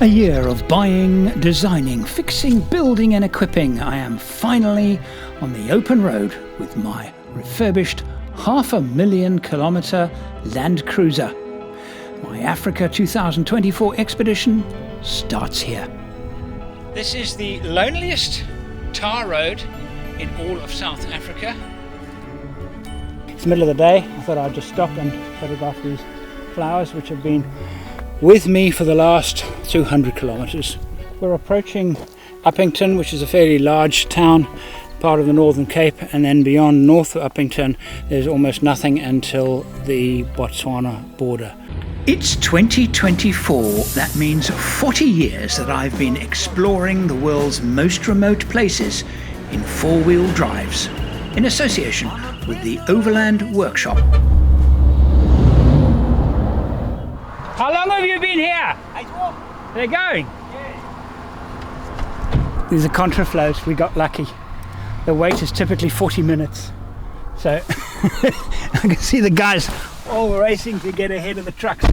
A year of buying, designing, fixing, building and equipping. I am finally on the open road with my refurbished 500,000 kilometre Landcruiser. My Africa 2024 expedition starts here. This is the loneliest tar road in all of South Africa. It's the middle of the day. I thought I'd just stop and photograph these flowers which have been with me for the last 200 kilometres. We're approaching Upington, which is a fairly large town, part of the Northern Cape, and then beyond north of Upington there's almost nothing until the Botswana border. It's 2024. That means 40 years that I've been exploring the world's most remote places in four-wheel drives, in association with the Overland Workshop. How long have you been here? They're going? Yeah. These are contraflows. We got lucky. The wait is typically 40 minutes. So I can see the guys all racing to get ahead of the trucks.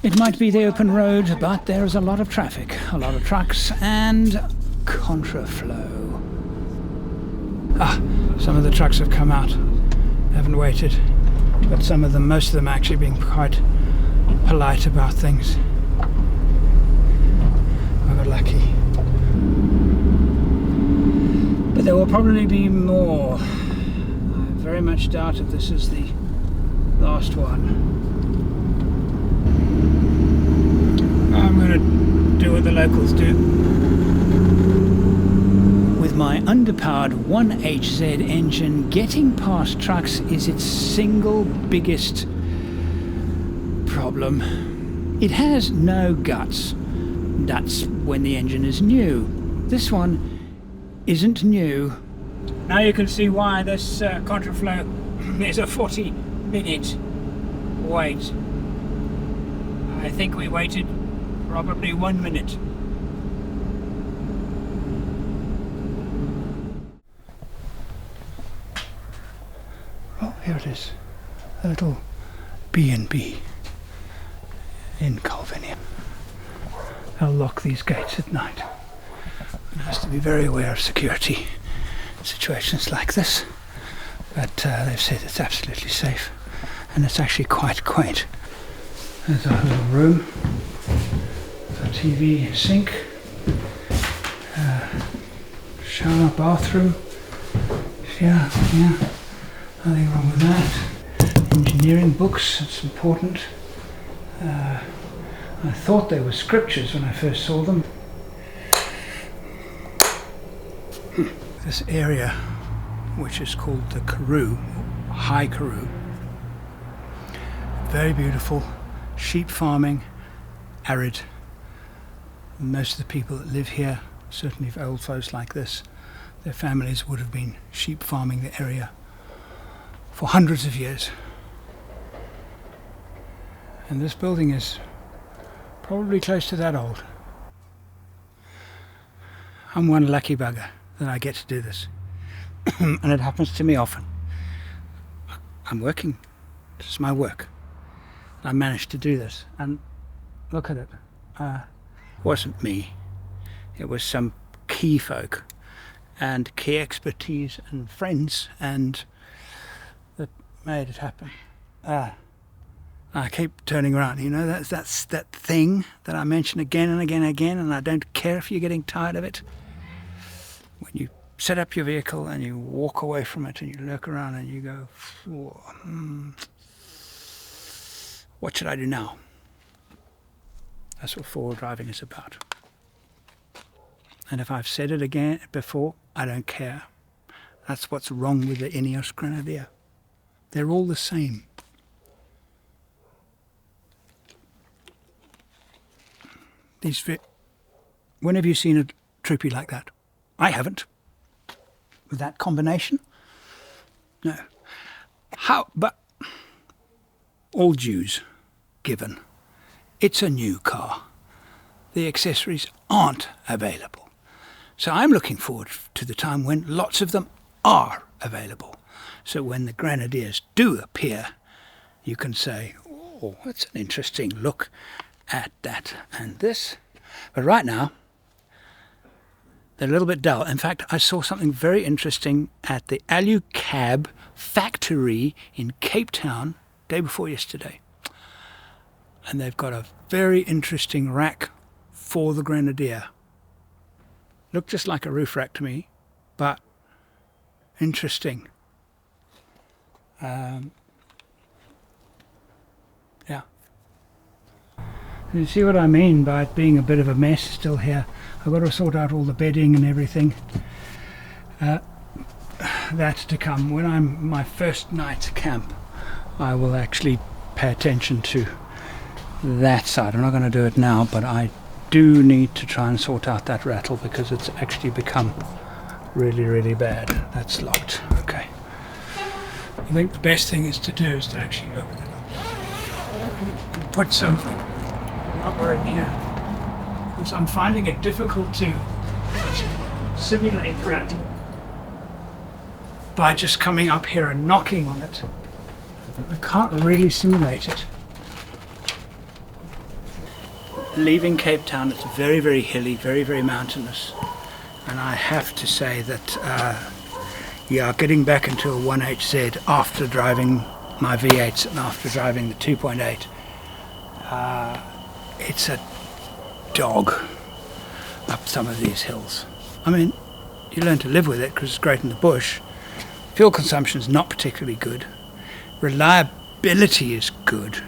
It might be the open road, but there is a lot of traffic, a lot of trucks and contraflow. Some of the trucks have come out. They haven't waited. But most of them actually being quite polite about things. I got lucky. But there will probably be more. I very much doubt if this is the last one. I'm going to do what the locals do. With my underpowered 1HZ engine, getting past trucks is its single biggest problem. It has no guts. That's when the engine is new. This one isn't new. Now you can see why this contraflow is a 40-minute wait. I think we waited probably 1 minute. Oh, here it is. A little B&B in Calvinia. They'll lock these gates at night. One has to be very aware of security in situations like this, but they've said it's absolutely safe, and it's actually quite quaint. There's our little room, a TV, sink, shower, bathroom. Yeah, nothing wrong with that. Engineering books, it's important. I thought they were scriptures when I first saw them. This area, which is called the Karoo, High Karoo, very beautiful, sheep farming, arid. Most of the people that live here, certainly for old folks like this, their families would have been sheep farming the area for hundreds of years. And this building is probably close to that old. I'm one lucky bugger that I get to do this. And it happens to me often. I'm working. This is my work. I managed to do this. And look at it. It wasn't me. It was some key folk and key expertise and friends and that made it happen. I keep turning around, that's that thing that I mention again and again and again, and I don't care if you're getting tired of it. When you set up your vehicle and you walk away from it and you look around and you go, what should I do now? That's what forward driving is about. And if I've said it again before, I don't care. That's what's wrong with the Ineos Grenadier. They're all the same. When have you seen a troopy like that? I haven't. With that combination? No. But all dues given. It's a new car. The accessories aren't available. So I'm looking forward to the time when lots of them are available. So when the Grenadiers do appear, you can say, oh, that's an interesting look at that and this. But right now, they're a little bit dull. In fact, I saw something very interesting at the Alu Cab factory in Cape Town day before yesterday. And they've got a very interesting rack for the Grenadier. Looked just like a roof rack to me, but interesting. Yeah. You see what I mean by it being a bit of a mess still here. I've got to sort out all the bedding and everything. That's to come. When I'm my first night camp, I will actually pay attention to that side. I'm not going to do it now, but I do need to try and sort out that rattle because it's actually become really, really bad. That's locked. Okay. I think the best thing is to actually open it up. Put some rubber in here. Because I'm finding it difficult to simulate rattle by just coming up here and knocking on it. I can't really simulate it. Leaving Cape Town, it's very, very hilly, very, very mountainous. And I have to say that, getting back into a 1HZ after driving my V8s and after driving the 2.8, it's a dog up some of these hills. I mean, you learn to live with it because it's great in the bush. Fuel consumption is not particularly good. Reliability is good.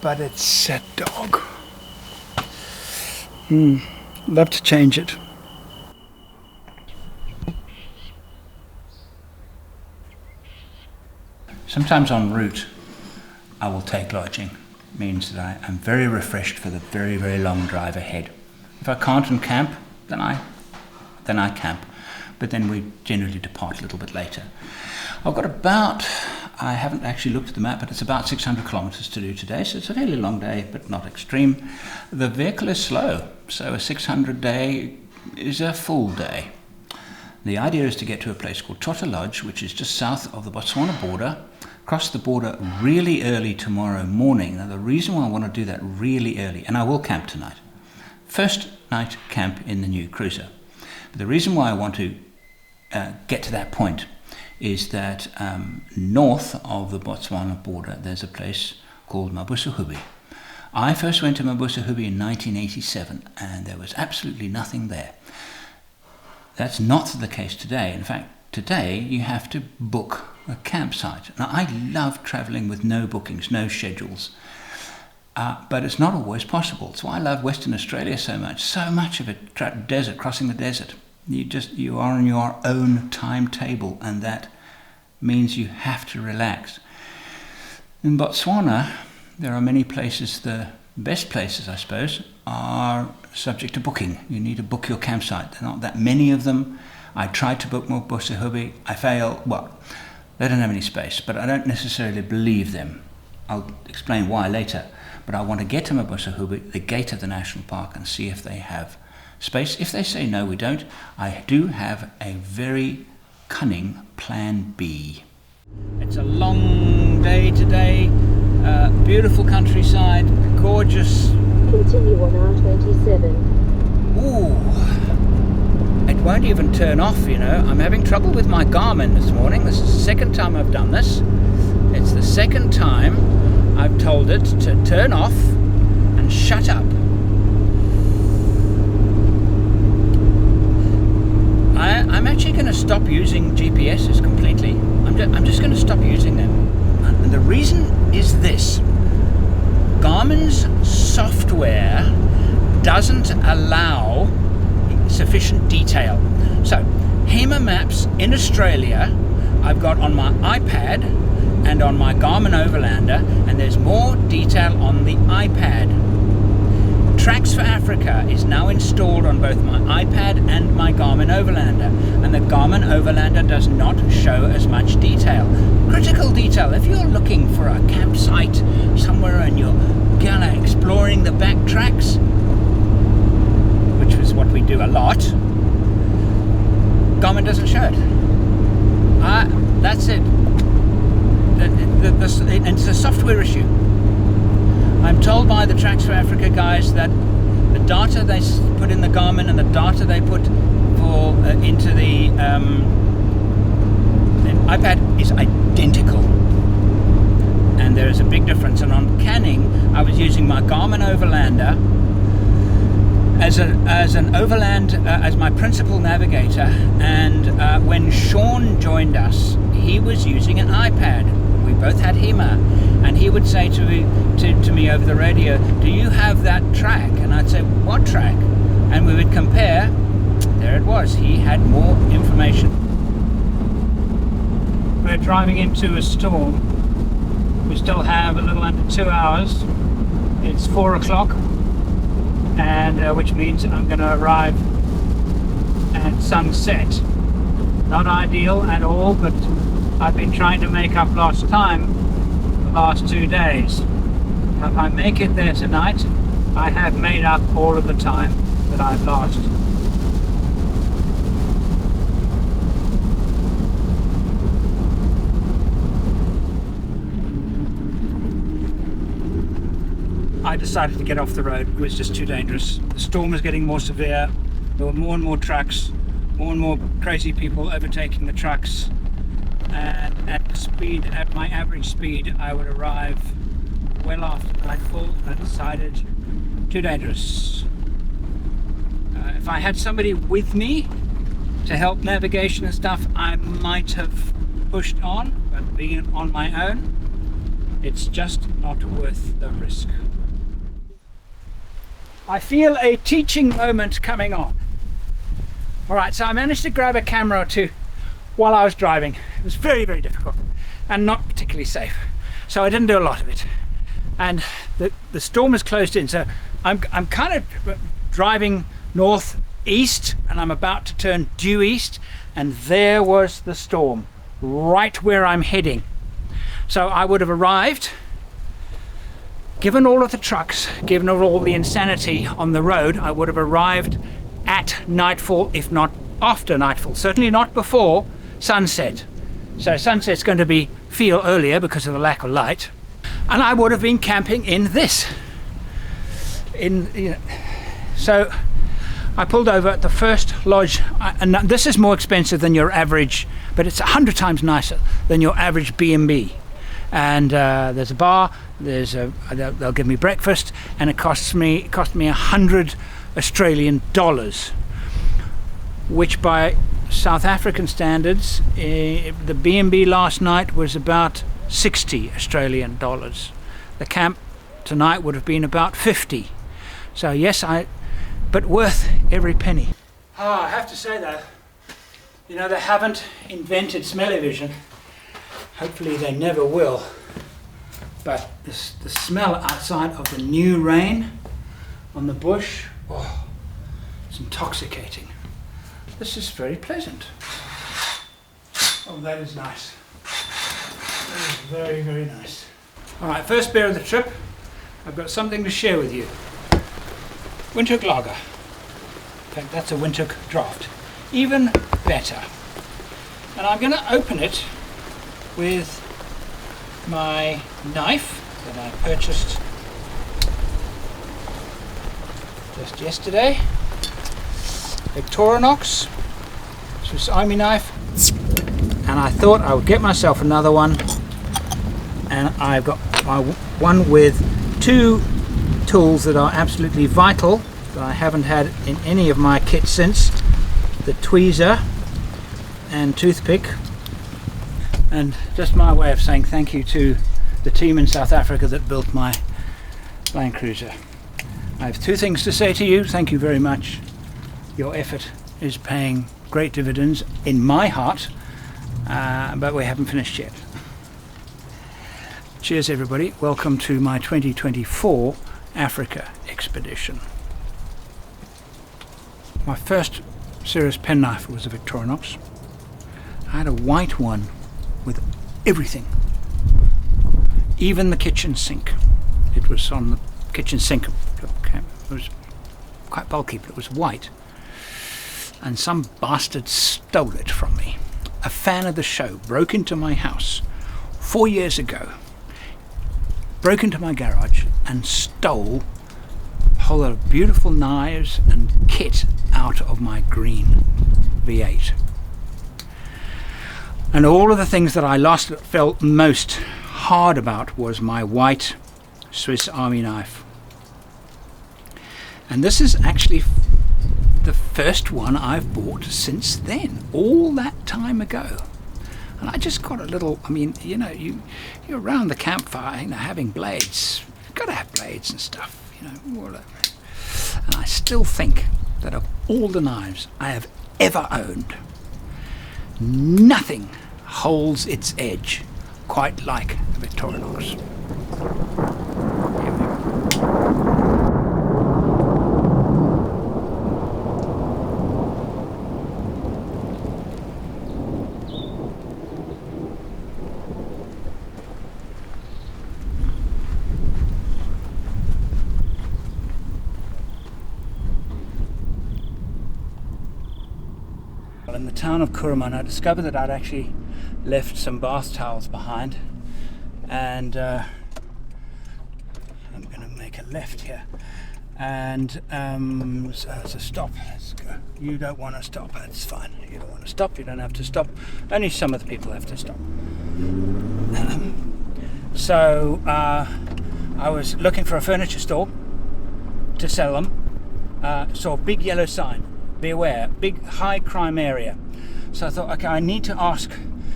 But it's a dog. Love to change it. Sometimes en route I will take lodging. It means that I am very refreshed for the very, very long drive ahead. If I can't and camp, then I camp. But then we generally depart a little bit later. I've got about, I haven't actually looked at the map, but it's about 600 kilometers to do today, so it's a fairly long day, but not extreme. The vehicle is slow, so a 600 day is a full day. The idea is to get to a place called Tota Lodge, which is just south of the Botswana border, cross the border really early tomorrow morning. Now the reason why I want to do that really early, and I will camp tonight, first night camp in the new cruiser. But the reason why I want to get to that point is that north of the Botswana border, there's a place called Mabusahubi. I first went to Mabusahubi in 1987, and there was absolutely nothing there. That's not the case today. In fact, today you have to book a campsite. Now, I love traveling with no bookings, no schedules, but it's not always possible. That's why I love Western Australia so much. So much of it, desert, crossing the desert. You are on your own timetable, and that means you have to relax. In Botswana, there are many places, the best places, I suppose, are subject to booking. You need to book your campsite. There are not that many of them. I tried to book Mabusahubi. I failed. Well, they don't have any space, but I don't necessarily believe them. I'll explain why later. But I want to get to Mabusahubi, the gate of the national park, and see if they have space. If they say no, we don't, I do have a very cunning plan B. It's a long day today, beautiful countryside, gorgeous. Continue on R27. Ooh, it won't even turn off, you know. I'm having trouble with my Garmin this morning. This is the second time I've done this. It's the second time I've told it to turn off and shut up. I'm actually going to stop using GPSs completely. I'm just going to stop using them. And the reason is this. Garmin's software doesn't allow sufficient detail. So, HEMA maps in Australia I've got on my iPad and on my Garmin Overlander, and there's more detail on the iPad. Tracks for Africa is now installed on both my iPad and my Garmin Overlander, and the Garmin Overlander does not show as much detail. Critical detail, if you're looking for a campsite somewhere and you're gonna exploring the back tracks, which is what we do a lot, Garmin doesn't show it. That's it. It's a software issue. I'm told by the Tracks for Africa guys that the data they put in the Garmin and the data they put into the iPad is identical, and there is a big difference. And on Canning, I was using my Garmin Overlander as an overland as my principal navigator, and when Sean joined us, he was using an iPad. We both had HEMA, and he would say to me over the radio, "Do you have that track?" And I'd say, "What track?" And we would compare. There it was. He had more information. We're driving into a storm. We still have a little under 2 hours. It's 4 o'clock, and which means I'm going to arrive at sunset. Not ideal at all, but I've been trying to make up lost time the last 2 days. If I make it there tonight, I have made up all of the time that I've lost. I decided to get off the road. It was just too dangerous. The storm was getting more severe. There were more and more trucks, more and more crazy people overtaking the trucks. And at my average speed, I would arrive well after nightfall. I decided too dangerous. If I had somebody with me to help navigation and stuff, I might have pushed on, but being on my own, it's just not worth the risk. I feel a teaching moment coming on. Alright, so I managed to grab a camera or two while I was driving. It was very, very difficult and not particularly safe. So I didn't do a lot of it. And the storm is closed in, so I'm kind of driving northeast, and I'm about to turn due east, and there was the storm right where I'm heading. So I would have arrived, given all of the trucks, given all the insanity on the road, I would have arrived at nightfall, if not after nightfall, certainly not before sunset. So sunset's going to feel earlier because of the lack of light, and I would have been camping in this. So I pulled over at the first lodge, and this is more expensive than your average, but it's 100 times nicer than your average B&B. And there's a bar, they'll give me breakfast, and it cost me 100 Australian dollars, which by South African standards, the B&B last night was about 60 Australian dollars. The camp tonight would have been about 50. So yes, but worth every penny. I have to say though, they haven't invented smell-o-vision. Hopefully they never will. But the smell outside of the new rain on the bush, it's intoxicating. This is very pleasant. Oh, that is nice. That is very, very nice. All right, first beer of the trip. I've got something to share with you. Windhoek Lager. In fact, that's a Windhoek draft. Even better. And I'm going to open it with my knife that I purchased just yesterday. Victorinox Swiss Army knife, and I thought I would get myself another one, and I've got my one with two tools that are absolutely vital that I haven't had in any of my kits since: the tweezer and toothpick. And just my way of saying thank you to the team in South Africa that built my Landcruiser. I have two things to say to you. Thank you very much. Your effort is paying great dividends in my heart, but we haven't finished yet. Cheers everybody. Welcome to my 2024 Africa expedition. My first serious penknife was a Victorinox. I had a white one with everything, even the kitchen sink. It was on the kitchen sink. It was quite bulky, but it was white. And some bastard stole it from me. A fan of the show broke into my house 4 years ago, broke into my garage and stole a whole lot of beautiful knives and kit out of my green V8. And all of the things that I lost that felt most hard about was my white Swiss Army knife. And this is actually the first one I've bought since then, all that time ago. And I just got a little, I mean, you know, you're around the campfire, you know, having blades. You've got to have blades and stuff, you know, whatever. And I still think that of all the knives I have ever owned, nothing holds its edge quite like a Victorinox. In the town of Kuruman, I discovered that I'd actually left some bath towels behind, and I'm going to make a left here, and so stop. Let's go. You don't want to stop, that's fine. You don't want to stop, you don't have to stop. Only some of the people have to stop. So I was looking for a furniture store to sell them. Saw a big yellow sign, beware, big high crime area. So I thought, okay, I need to ask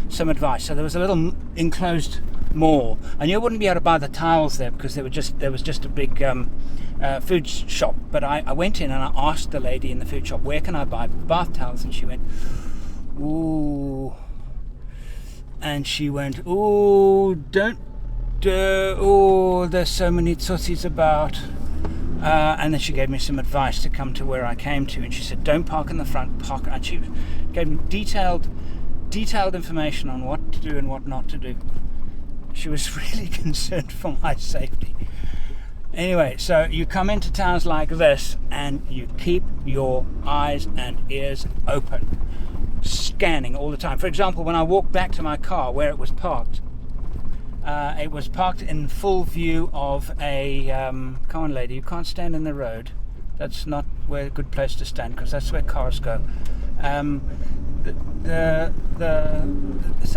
some advice. So there was a little enclosed mall. I knew I wouldn't be able to buy the towels there because there was just a big food shop. But I went in and I asked the lady in the food shop, where can I buy bath towels? And she went, ooh. And she went, ooh, there's so many tsutsies about. And then she gave me some advice to come to where I came to, and she said, don't park in the front, park. And she gave me detailed information on what to do and what not to do. She was really concerned for my safety. Anyway, so you come into towns like this and you keep your eyes and ears open, scanning all the time. For example, when I walked back to my car where it was parked in full view of a, come on lady, you can't stand in the road. That's not a good place to stand because that's where cars go. So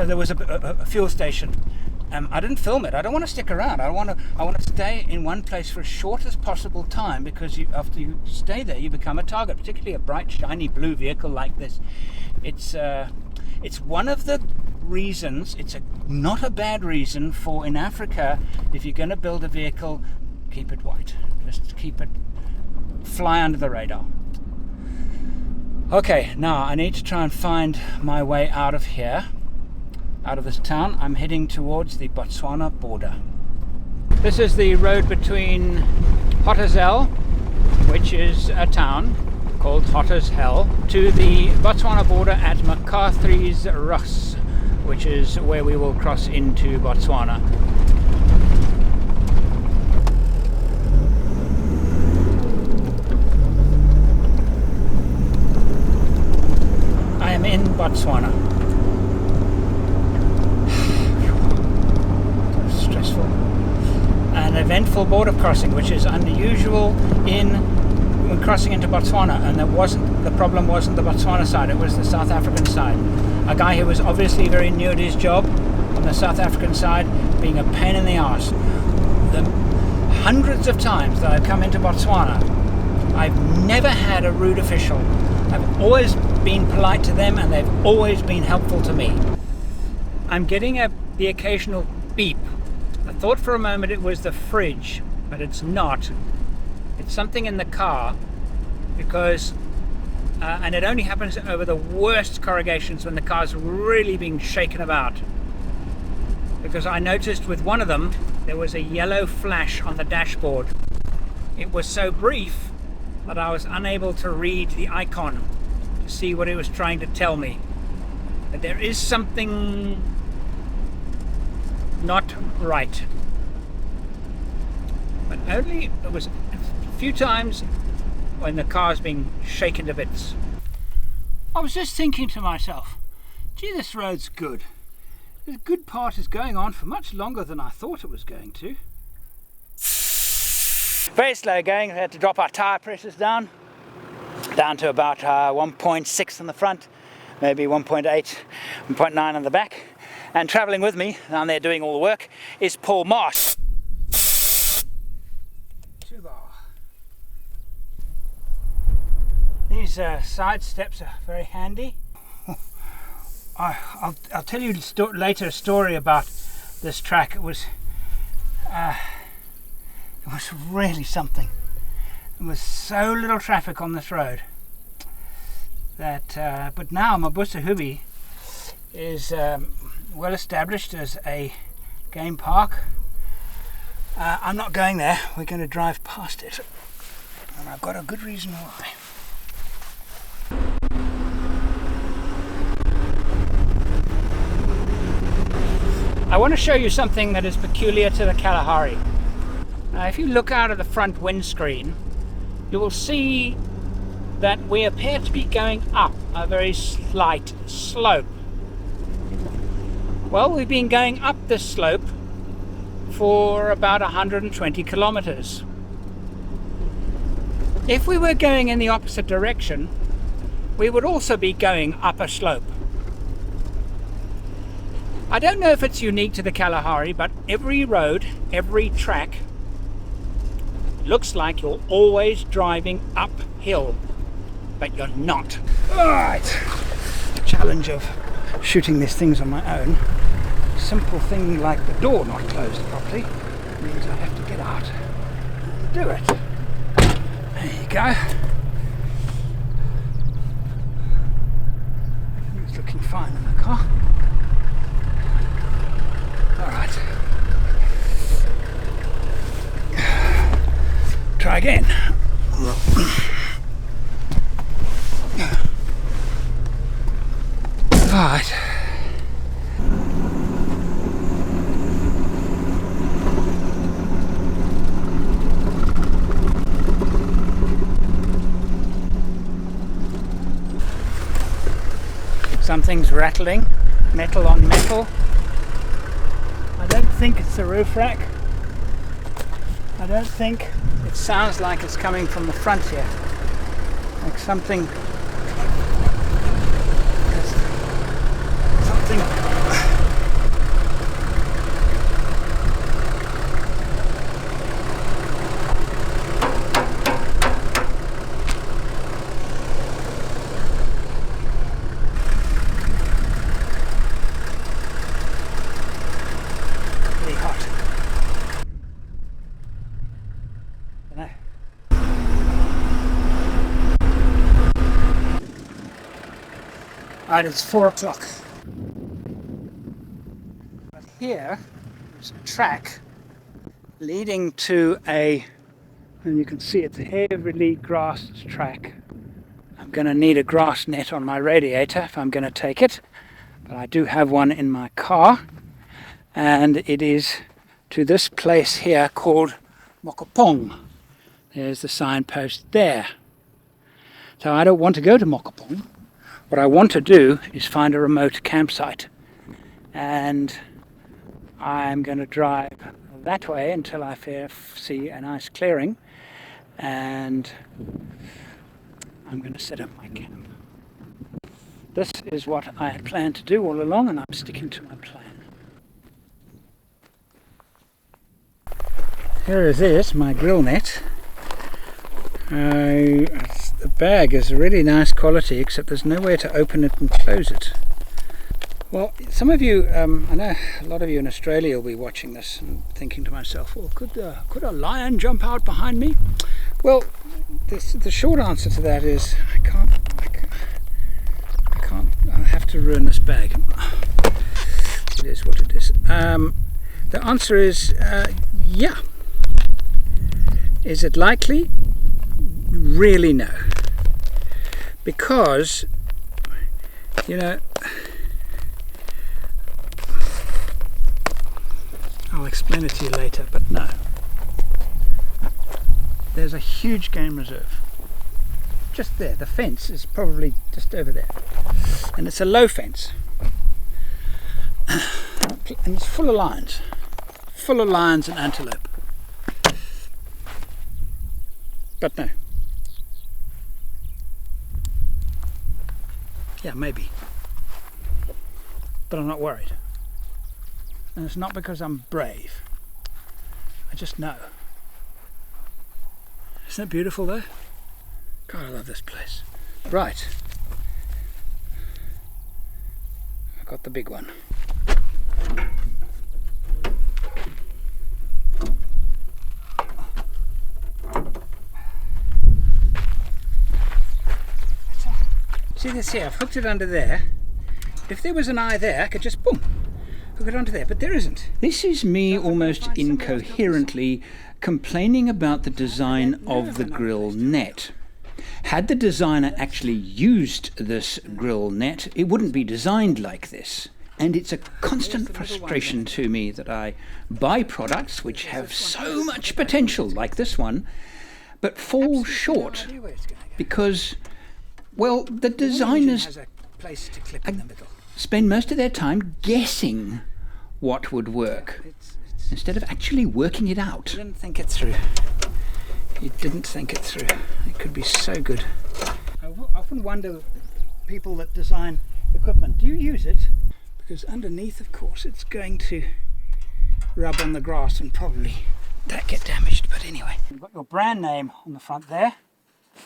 there was a fuel station. I didn't film it. I don't want to stick around. I want to stay in one place for as short as possible time, because after you stay there, you become a target, particularly a bright, shiny blue vehicle like this. It's one of the reasons, not a bad reason for, in Africa, if you're going to build a vehicle, keep it white. Just keep it, fly under the radar. Okay, now I need to try and find my way out of here, out of this town. I'm heading towards the Botswana border. This is the road between Hotazel, which is a town called Hot as Hell, to the Botswana border at McCarthy's Ross, which is where we will cross into Botswana. I am in Botswana. Stressful. An eventful border crossing, which is unusual when crossing into Botswana, and the problem wasn't the Botswana side, it was the South African side. A guy who was obviously very new at his job on the South African side being a pain in the arse. The hundreds of times that I've come into Botswana, I've never had a rude official. I've always been polite to them and they've always been helpful to me. I'm getting the occasional beep. I thought for a moment it was the fridge, but it's not. It's something in the car, because and it only happens over the worst corrugations when the car's really being shaken about. Because I noticed with one of them there was a yellow flash on the dashboard. It was so brief that I was unable to read the icon to see what it was trying to tell me. But there is something not right. But only it was a few times when the car's being shaken to bits. I was just thinking to myself, gee, this road's good. The good part is going on for much longer than I thought it was going to. Very slow going. We had to drop our tyre pressures down to about 1.6 on the front, maybe 1.8, 1.9 on the back. And travelling with me down there doing all the work is Paul Marsh. These side steps are very handy. I'll tell you later a story about this track. It was really something. There was so little traffic on this road that, but now Mabusa Hubi is well established as a game park. I'm not going there. We're going to drive past it, and I've got a good reason why. I want to show you something that is peculiar to the Kalahari. If you look out of the front windscreen, you will see that we appear to be going up a very slight slope. Well, we've been going up this slope for about 120 kilometers. If we were going in the opposite direction, we would also be going up a slope. I don't know if it's unique to the Kalahari, but every road, every track, looks like you're always driving uphill, but you're not. Alright, the challenge of shooting these things on my own. A simple thing like the door not closed properly means I have to get out and do it. There you go. It's looking fine in the car. Alright. Try again. Alright. Something's rattling, metal on metal. I don't think it's the roof rack. I don't think it sounds like it's coming from the front here. Like something. Right, it's 4 o'clock. But here is a track leading to and you can see it's a heavily grassed track. I'm going to need a grass net on my radiator if I'm going to take it, but I do have one in my car, and it is to this place here called Mokopong. There's the signpost there. So I don't want to go to Mokopong. What I want to do is find a remote campsite, and I'm going to drive that way until I see a nice clearing, and I'm going to set up my camp. This is what I had planned to do all along, and I'm sticking to my plan. Here it is, my grill net. The bag is really nice quality, except there's nowhere to open it and close it. Well, some of you, I know a lot of you in Australia will be watching this and thinking to myself, well, could a lion jump out behind me? Well, the short answer to that is I can't. I have to ruin this bag. It is what it is. The answer is yeah. Is it likely? Really no, because I'll explain it to you later, but no, there's a huge game reserve just there. The fence is probably just over there, and it's a low fence, and it's full of lions and antelope. But no. Yeah, maybe. But I'm not worried. And it's not because I'm brave. I just know. Isn't it beautiful though? God, I love this place. Right. I got the big one. See this here? I've hooked it under there. If there was an eye there, I could just boom, hook it onto there, but there isn't. This is me almost incoherently complaining about the design of the grill net. Had the designer actually used this grill net, it wouldn't be designed like this. And it's a constant frustration to me that I buy products which have so much potential, like this one, but fall short because, well, the designers spend most of their time guessing what would work instead of actually working it out. He didn't think it through. He didn't think it through. It could be so good. I often wonder, people that design equipment, do you use it? Because underneath, of course, it's going to rub on the grass and probably that get damaged. But anyway, you've got your brand name on the front there,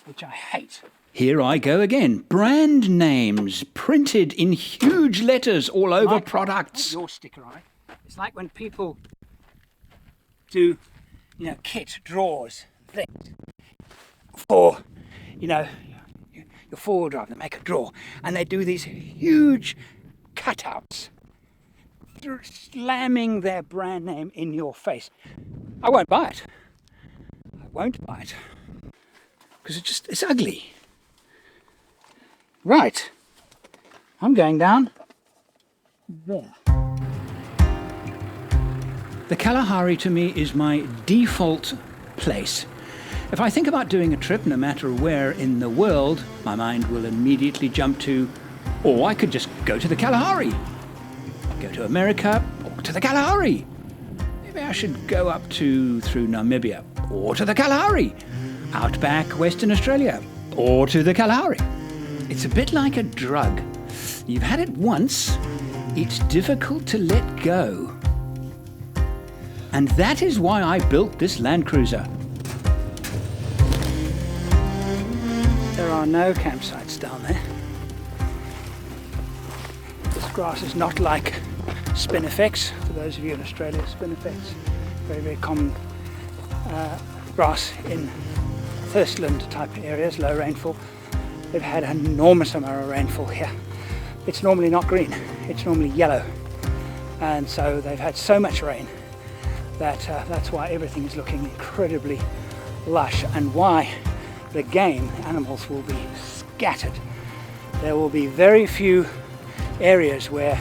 which I hate. Here I go again. Brand names printed in huge letters all over products. Your sticker on it. It's like when people do, kit drawers, things for, your four-wheel drive. They make a drawer and they do these huge cutouts, slamming their brand name in your face. I won't buy it. I won't buy it because it's ugly. Right, I'm going down there. The Kalahari to me is my default place. If I think about doing a trip, no matter where in the world, my mind will immediately jump to, I could just go to the Kalahari. Go to America, or to the Kalahari. Maybe I should go up through Namibia, or to the Kalahari. Outback, Western Australia, or to the Kalahari. It's a bit like a drug. You've had it once, it's difficult to let go. And that is why I built this Landcruiser. There are no campsites down there. This grass is not like spinifex. For those of you in Australia, spinifex, very, very common grass in thirstland type areas, low rainfall. They've had an enormous amount of rainfall here. It's normally not green, it's normally yellow. And so they've had so much rain that that's why everything is looking incredibly lush and why the game, animals, will be scattered. There will be very few areas where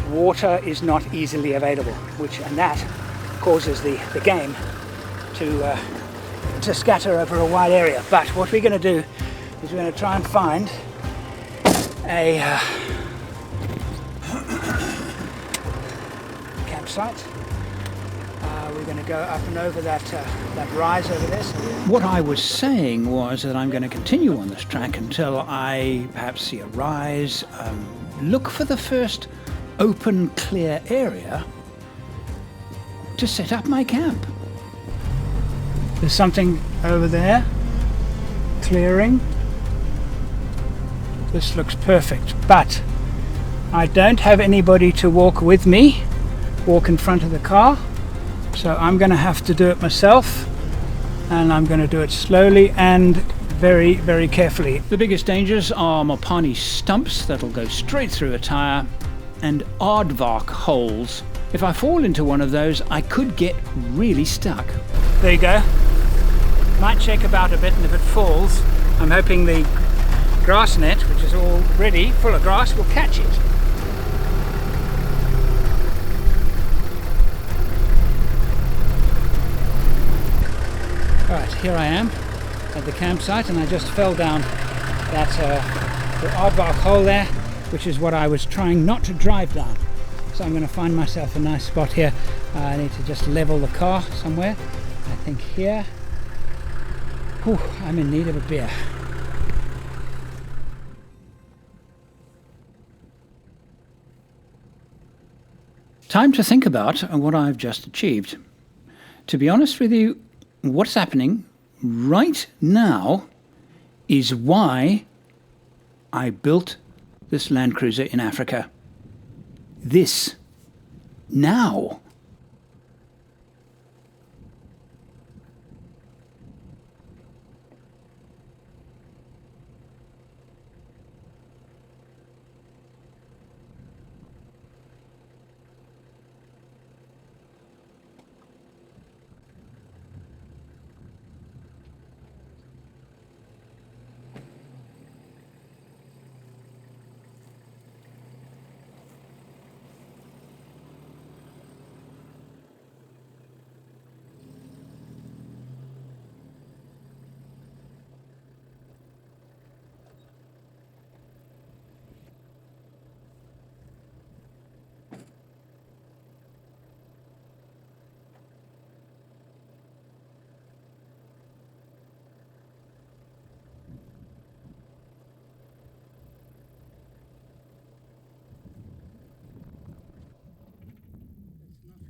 water is not easily available, and that causes the game to scatter over a wide area. But what we're going to do is we're going to try and find a campsite. We're going to go up and over that rise over there. What I was saying was that I'm going to continue on this track until I perhaps see a rise, look for the first open, clear area to set up my camp. There's something over there, clearing. This looks perfect, but I don't have anybody to walk with me, walk in front of the car, so I'm going to have to do it myself, and I'm going to do it slowly and very, very carefully. The biggest dangers are Mopani stumps that'll go straight through a tyre, and aardvark holes. If I fall into one of those, I could get really stuck. There you go. Might check about a bit, and if it falls, I'm hoping the grass net, which is already full of grass, will catch it. Right, here I am at the campsite, and I just fell down that the aardvark hole there, which is what I was trying not to drive down. So I'm going to find myself a nice spot here. I need to just level the car somewhere. I think here. Whew, I'm in need of a beer. Time to think about what I've just achieved. To be honest with you, what's happening right now is why I built this Landcruiser in Africa. This now.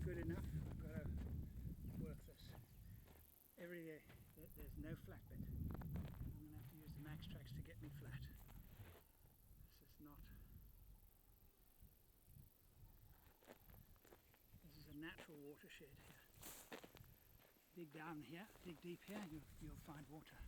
Good enough. I've got to work this. Every day there's no flat bit. I'm going to have to use the max tracks to get me flat. This is not. This is a natural watershed here. Dig down here, dig deep here, you'll find water.